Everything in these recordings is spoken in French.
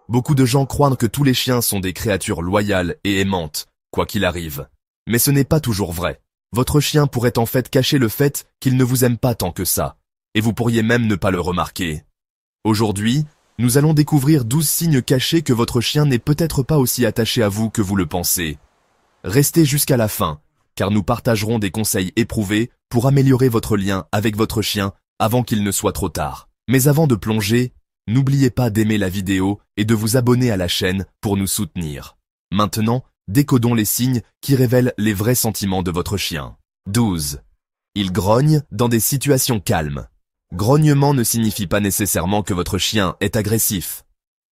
Beaucoup de gens croient que tous les chiens sont des créatures loyales et aimantes, quoi qu'il arrive. Mais ce n'est pas toujours vrai. Votre chien pourrait en fait cacher le fait qu'il ne vous aime pas tant que ça, et vous pourriez même ne pas le remarquer. Aujourd'hui, nous allons découvrir 12 signes cachés que votre chien n'est peut-être pas aussi attaché à vous que vous le pensez. Restez jusqu'à la fin, car nous partagerons des conseils éprouvés pour améliorer votre lien avec votre chien avant qu'il ne soit trop tard. Mais avant de plonger, n'oubliez pas d'aimer la vidéo et de vous abonner à la chaîne pour nous soutenir. Maintenant, décodons les signes qui révèlent les vrais sentiments de votre chien. 12. Il grogne dans des situations calmes. Grognement ne signifie pas nécessairement que votre chien est agressif.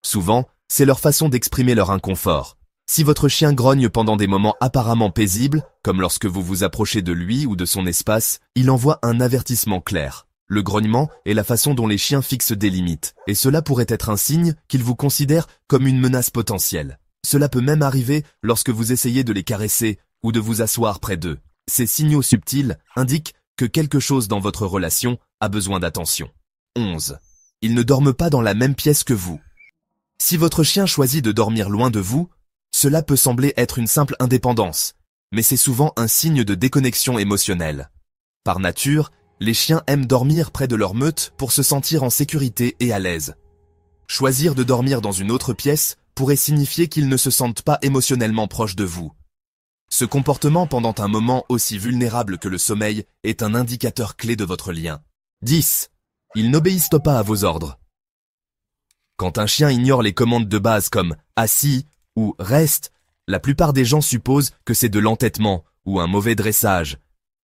Souvent, c'est leur façon d'exprimer leur inconfort. Si votre chien grogne pendant des moments apparemment paisibles, comme lorsque vous vous approchez de lui ou de son espace, il envoie un avertissement clair. Le grognement est la façon dont les chiens fixent des limites, et cela pourrait être un signe qu'ils vous considèrent comme une menace potentielle. Cela peut même arriver lorsque vous essayez de les caresser ou de vous asseoir près d'eux. Ces signaux subtils indiquent que quelque chose dans votre relation a besoin d'attention. 11. Ils ne dorment pas dans la même pièce que vous. Si votre chien choisit de dormir loin de vous, cela peut sembler être une simple indépendance, mais c'est souvent un signe de déconnexion émotionnelle. Par nature, les chiens aiment dormir près de leur meute pour se sentir en sécurité et à l'aise. Choisir de dormir dans une autre pièce pourrait signifier qu'ils ne se sentent pas émotionnellement proches de vous. Ce comportement pendant un moment aussi vulnérable que le sommeil est un indicateur clé de votre lien. 10. Ils n'obéissent pas à vos ordres. Quand un chien ignore les commandes de base comme « assis » ou « reste », la plupart des gens supposent que c'est de l'entêtement ou un mauvais dressage.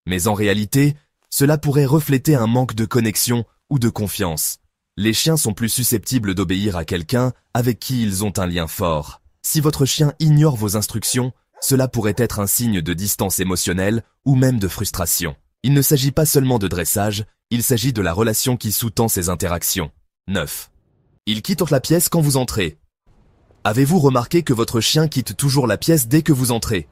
Mais en réalité, cela pourrait refléter un manque de connexion ou de confiance. Les chiens sont plus susceptibles d'obéir à quelqu'un avec qui ils ont un lien fort. Si votre chien ignore vos instructions, cela pourrait être un signe de distance émotionnelle ou même de frustration. Il ne s'agit pas seulement de dressage, il s'agit de la relation qui sous-tend ces interactions. 9. Il quitte la pièce quand vous entrez. Avez-vous remarqué que votre chien quitte toujours la pièce dès que vous entrez?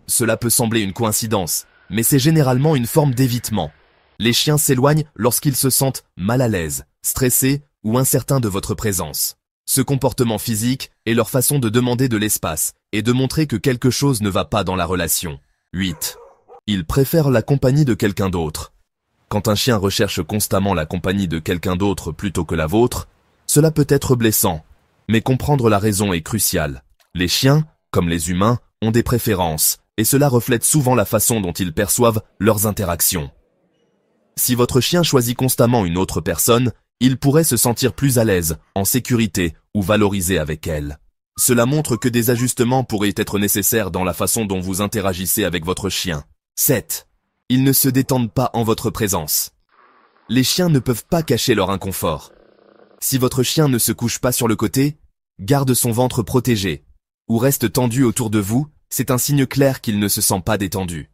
Cela peut sembler une coïncidence, mais c'est généralement une forme d'évitement. Les chiens s'éloignent lorsqu'ils se sentent mal à l'aise, stressés ou incertains de votre présence. Ce comportement physique est leur façon de demander de l'espace et de montrer que quelque chose ne va pas dans la relation. 8. Ils préfèrent la compagnie de quelqu'un d'autre. Quand un chien recherche constamment la compagnie de quelqu'un d'autre plutôt que la vôtre, cela peut être blessant, mais comprendre la raison est crucial. Les chiens, comme les humains, ont des préférences, et cela reflète souvent la façon dont ils perçoivent leurs interactions. Si votre chien choisit constamment une autre personne, il pourrait se sentir plus à l'aise, en sécurité ou valorisé avec elle. Cela montre que des ajustements pourraient être nécessaires dans la façon dont vous interagissez avec votre chien. 7. Ils ne se détendent pas en votre présence. Les chiens ne peuvent pas cacher leur inconfort. Si votre chien ne se couche pas sur le côté, garde son ventre protégé, ou reste tendu autour de vous, c'est un signe clair qu'il ne se sent pas détendu.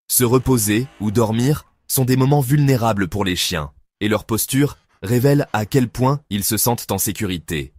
Se reposer ou dormir sont des moments vulnérables pour les chiens, et leur posture révèle à quel point ils se sentent en sécurité.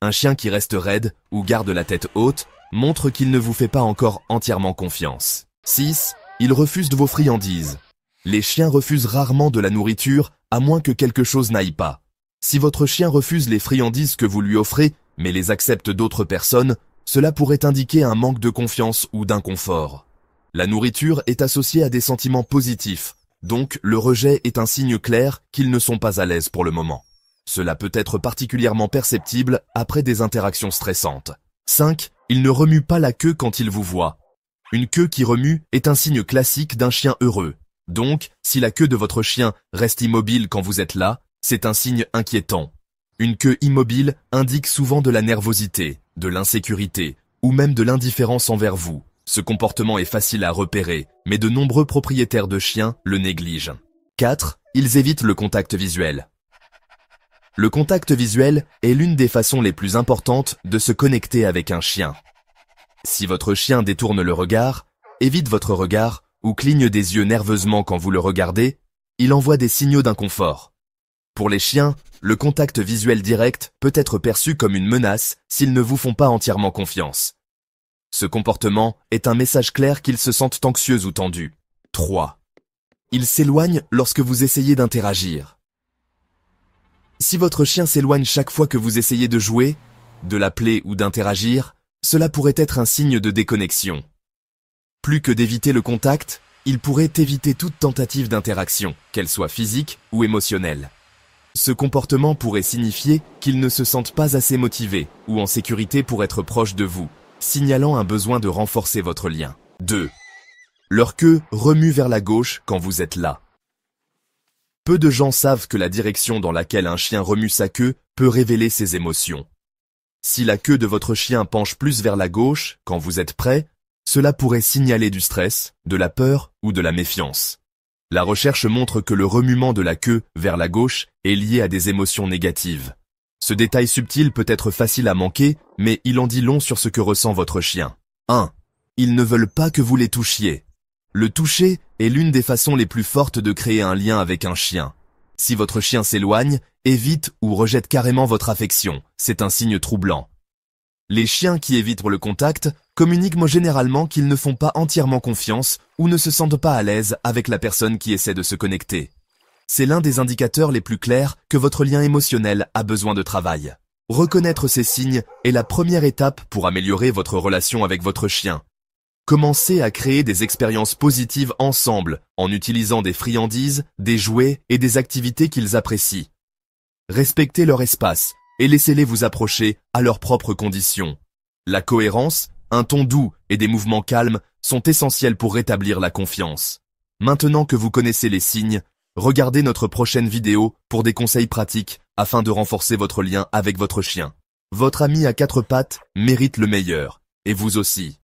Un chien qui reste raide ou garde la tête haute montre qu'il ne vous fait pas encore entièrement confiance. 6. Il refuse de vos friandises. Les chiens refusent rarement de la nourriture à moins que quelque chose n'aille pas. Si votre chien refuse les friandises que vous lui offrez, mais les accepte d'autres personnes, cela pourrait indiquer un manque de confiance ou d'inconfort. La nourriture est associée à des sentiments positifs, donc le rejet est un signe clair qu'ils ne sont pas à l'aise pour le moment. Cela peut être particulièrement perceptible après des interactions stressantes. 5. Il ne remue pas la queue quand il vous voit. Une queue qui remue est un signe classique d'un chien heureux. Donc, si la queue de votre chien reste immobile quand vous êtes là, c'est un signe inquiétant. Une queue immobile indique souvent de la nervosité, de l'insécurité ou même de l'indifférence envers vous. Ce comportement est facile à repérer, mais de nombreux propriétaires de chiens le négligent. 4. Ils évitent le contact visuel. Le contact visuel est l'une des façons les plus importantes de se connecter avec un chien. Si votre chien détourne le regard, évite votre regard ou cligne des yeux nerveusement quand vous le regardez, il envoie des signaux d'inconfort. Pour les chiens, le contact visuel direct peut être perçu comme une menace s'ils ne vous font pas entièrement confiance. Ce comportement est un message clair qu'ils se sentent anxieux ou tendus. 3. Ils s'éloignent lorsque vous essayez d'interagir. Si votre chien s'éloigne chaque fois que vous essayez de jouer, de l'appeler ou d'interagir, cela pourrait être un signe de déconnexion. Plus que d'éviter le contact, il pourrait éviter toute tentative d'interaction, qu'elle soit physique ou émotionnelle. Ce comportement pourrait signifier qu'ils ne se sentent pas assez motivés ou en sécurité pour être proches de vous, signalant un besoin de renforcer votre lien. 2. Leur queue remue vers la gauche quand vous êtes là. Peu de gens savent que la direction dans laquelle un chien remue sa queue peut révéler ses émotions. Si la queue de votre chien penche plus vers la gauche quand vous êtes prêt, cela pourrait signaler du stress, de la peur ou de la méfiance. La recherche montre que le remuement de la queue vers la gauche est lié à des émotions négatives. Ce détail subtil peut être facile à manquer, mais il en dit long sur ce que ressent votre chien. 1. Ils ne veulent pas que vous les touchiez. Le toucher est l'une des façons les plus fortes de créer un lien avec un chien. Si votre chien s'éloigne, évite ou rejette carrément votre affection, c'est un signe troublant. Les chiens qui évitent le contact communiquent généralement qu'ils ne font pas entièrement confiance ou ne se sentent pas à l'aise avec la personne qui essaie de se connecter. C'est l'un des indicateurs les plus clairs que votre lien émotionnel a besoin de travail. Reconnaître ces signes est la première étape pour améliorer votre relation avec votre chien. Commencez à créer des expériences positives ensemble en utilisant des friandises, des jouets et des activités qu'ils apprécient. Respectez leur espace et laissez-les vous approcher à leurs propres conditions. La cohérence, un ton doux et des mouvements calmes sont essentiels pour rétablir la confiance. Maintenant que vous connaissez les signes, regardez notre prochaine vidéo pour des conseils pratiques afin de renforcer votre lien avec votre chien. Votre ami à quatre pattes mérite le meilleur, et vous aussi.